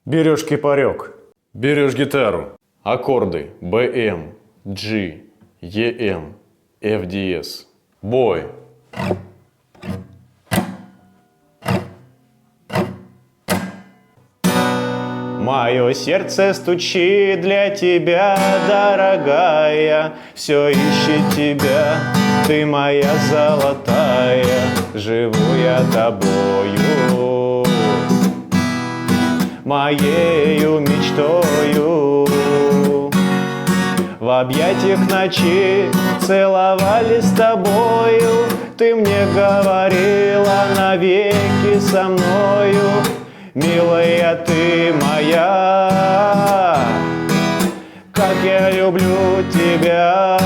Берешь кипарек, берешь гитару, аккорды БМ, G, EM, F диез. Бой. Мое сердце стучит для тебя, дорогая, все ищет тебя, ты моя золотая, живу я тобою, моею мечтою. В объятиях ночи целовались с тобою, ты мне говорила навеки со мною. Милая ты моя, как я люблю тебя.